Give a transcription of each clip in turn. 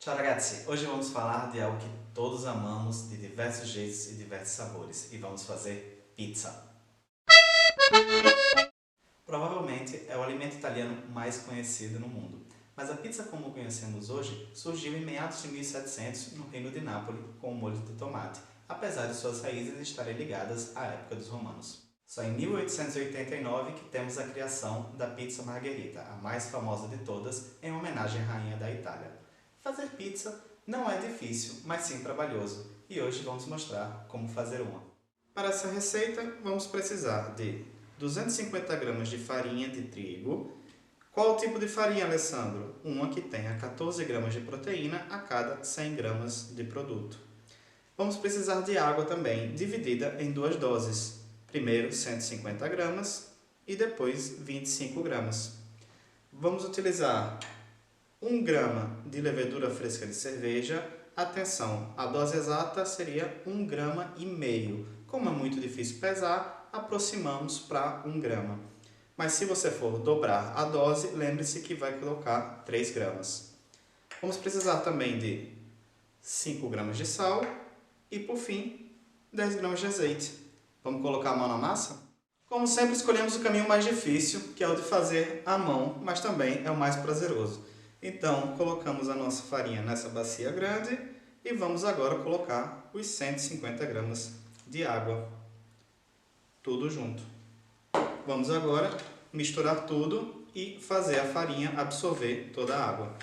Ciao ragazzi, hoje vamos falar de algo que todos amamos de diversos jeitos e diversos sabores e vamos fazer pizza. Provavelmente é o alimento italiano mais conhecido no mundo, mas a pizza como conhecemos hoje surgiu em meados de 1700 no Reino de Nápoles com o molho de tomate, apesar de suas raízes estarem ligadas à época dos romanos. Só em 1889 que temos a criação da pizza margherita, a mais famosa de todas, em homenagem à rainha da Itália. Fazer pizza não é difícil, mas sim trabalhoso, e hoje vamos mostrar como fazer uma. Para essa receita, vamos precisar de 250 gramas de farinha de trigo. Qual o tipo de farinha, Alessandro? Uma que tenha 14 gramas de proteína a cada 100 gramas de produto. Vamos precisar de água também, dividida em duas doses. Primeiro 150 gramas e depois 25 gramas. Vamos utilizar 1 grama de levedura fresca de cerveja. Atenção, a dose exata seria 1,5 grama. Como é muito difícil pesar, aproximamos para 1 grama. Mas se você for dobrar a dose, lembre-se que vai colocar 3 gramas. Vamos precisar também de 5 gramas de sal e, por fim, 10 gramas de azeite. Vamos colocar a mão na massa? Como sempre, escolhemos o caminho mais difícil, que é o de fazer à mão, mas também é o mais prazeroso. Então, colocamos a nossa farinha nessa bacia grande e vamos agora colocar os 150 gramas de água. Tudo junto. Vamos agora misturar tudo e fazer a farinha absorver toda a água.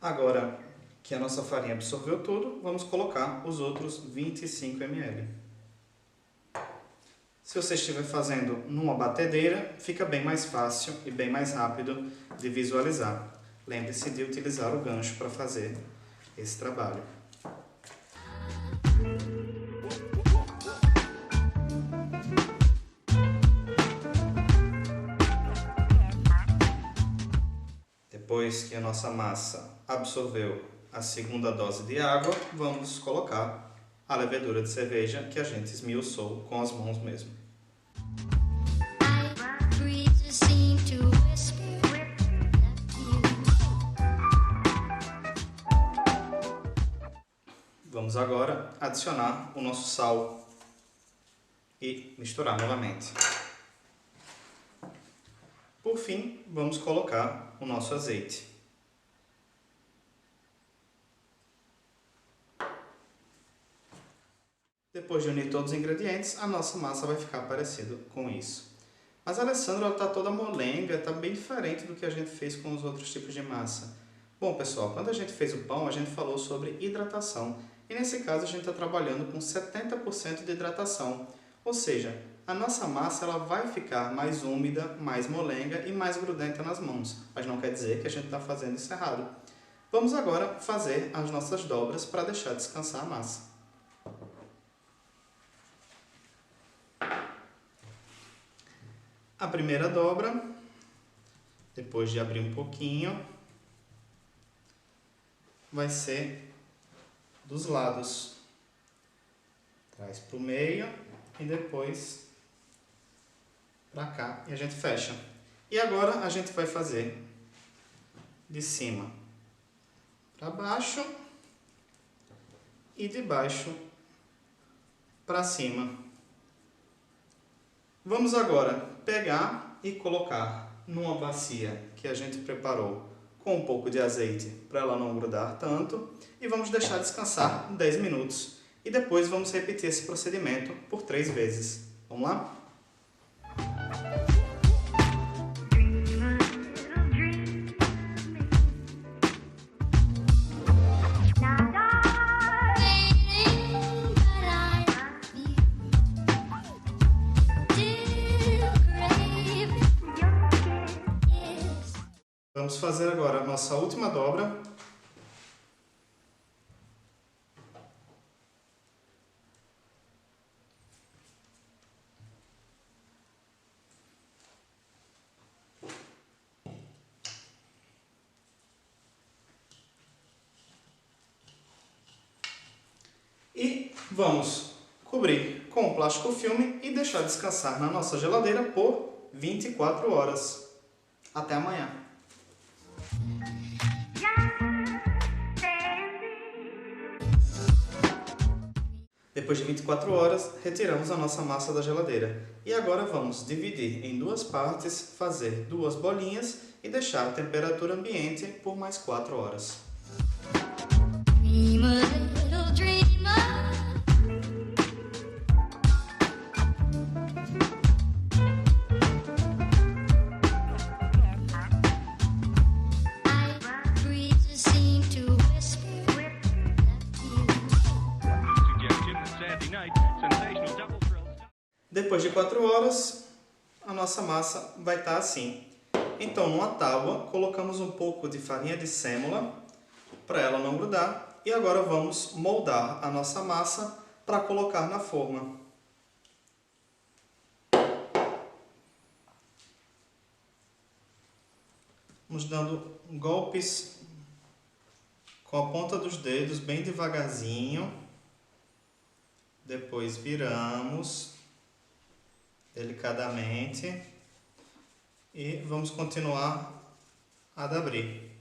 Agora que a nossa farinha absorveu tudo, vamos colocar os outros 25 ml. Se você estiver fazendo numa batedeira, fica bem mais fácil e bem mais rápido de visualizar. Lembre-se de utilizar o gancho para fazer esse trabalho. Depois que a nossa massa absorveu a segunda dose de água, vamos colocar a levedura de cerveja que a gente esmiuçou com as mãos mesmo. Vamos agora adicionar o nosso sal e misturar novamente. Por fim, vamos colocar o nosso azeite. Depois de unir todos os ingredientes, a nossa massa vai ficar parecida com isso. Mas a Alessandra está toda molenga, está bem diferente do que a gente fez com os outros tipos de massa. Bom, pessoal, quando a gente fez o pão, a gente falou sobre hidratação. E nesse caso, a gente está trabalhando com 70% de hidratação. Ou seja, a nossa massa ela vai ficar mais úmida, mais molenga e mais grudenta nas mãos. Mas não quer dizer que a gente está fazendo isso errado. Vamos agora fazer as nossas dobras para deixar descansar a massa. A primeira dobra, depois de abrir um pouquinho, vai ser dos lados. Traz para o meio e depois para cá e a gente fecha. E agora a gente vai fazer de cima para baixo e de baixo para cima. Vamos agora pegar e colocar numa bacia que a gente preparou com um pouco de azeite para ela não grudar tanto e vamos deixar descansar 10 minutos e depois vamos repetir esse procedimento por 3 vezes. Vamos lá? Vamos fazer agora a nossa última dobra. E vamos cobrir com plástico filme e deixar descansar na nossa geladeira por 24 horas. Até amanhã! Depois de 24 horas, retiramos a nossa massa da geladeira. E agora vamos dividir em duas partes, fazer duas bolinhas e deixar a temperatura ambiente por mais 4 horas. Depois de 4 horas, a nossa massa vai estar assim. Então, numa tábua, colocamos um pouco de farinha de sêmola para ela não grudar. E agora vamos moldar a nossa massa para colocar na forma. Vamos dando golpes com a ponta dos dedos, bem devagarzinho. Depois viramos delicadamente e vamos continuar a abrir.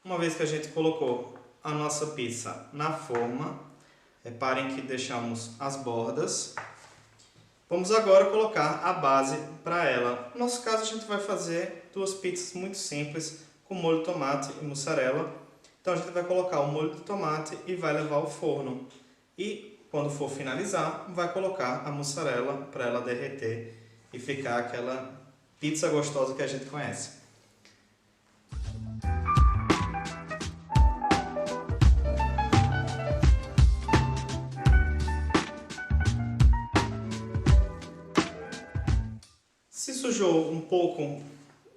Uma vez que a gente colocou a nossa pizza na forma, reparem que deixamos as bordas. Vamos agora colocar a base para ela. No nosso caso, a gente vai fazer duas pizzas muito simples, com molho de tomate e mussarela. Então a gente vai colocar o molho de tomate e vai levar ao forno. E quando for finalizar, vai colocar a mussarela para ela derreter e ficar aquela pizza gostosa que a gente conhece. Se sujou um pouco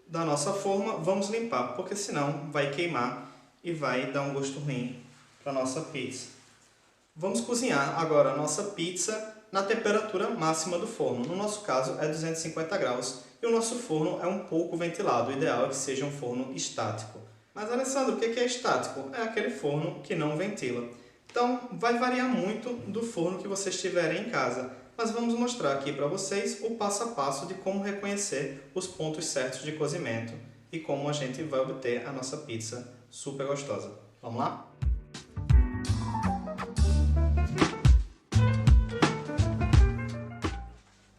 da nossa forma, vamos limpar, porque senão vai queimar e vai dar um gosto ruim para a nossa pizza. Vamos cozinhar agora a nossa pizza na temperatura máxima do forno. No nosso caso é 250 graus e o nosso forno é um pouco ventilado. O ideal é que seja um forno estático. Mas, Alessandro, o que é estático? É aquele forno que não ventila. Então, vai variar muito do forno que vocês tiverem em casa. Mas vamos mostrar aqui para vocês o passo a passo de como reconhecer os pontos certos de cozimento e como a gente vai obter a nossa pizza super gostosa. Vamos lá?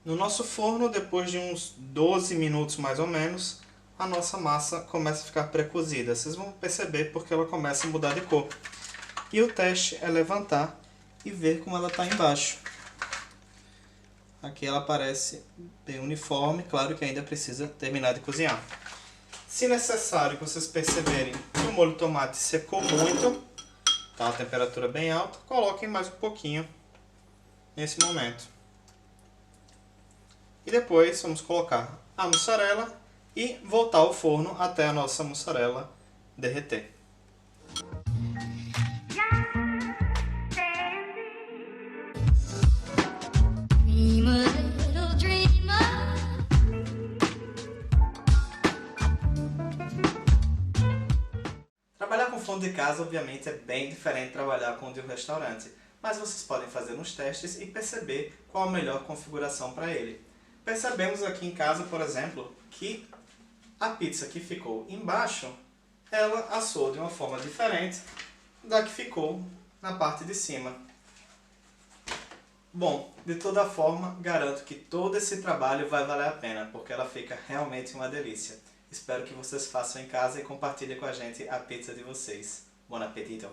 No nosso forno, depois de uns 12 minutos mais ou menos, a nossa massa começa a ficar pré-cozida. Vocês vão perceber porque ela começa a mudar de cor. E o teste é levantar e ver como ela está embaixo. Aqui ela parece bem uniforme, claro que ainda precisa terminar de cozinhar. Se necessário que vocês perceberem que o molho de tomate secou muito, está a temperatura bem alta, coloquem mais um pouquinho nesse momento. E depois vamos colocar a mussarela e voltar ao forno até a nossa mussarela derreter. Trabalhar com forno de casa, obviamente, é bem diferente de trabalhar com o de um restaurante, mas vocês podem fazer uns testes e perceber qual a melhor configuração para ele. Percebemos aqui em casa, por exemplo, que a pizza que ficou embaixo, ela assou de uma forma diferente da que ficou na parte de cima. Bom, de toda forma, garanto que todo esse trabalho vai valer a pena, porque ela fica realmente uma delícia. Espero que vocês façam em casa e compartilhem com a gente a pizza de vocês. Bom appetito!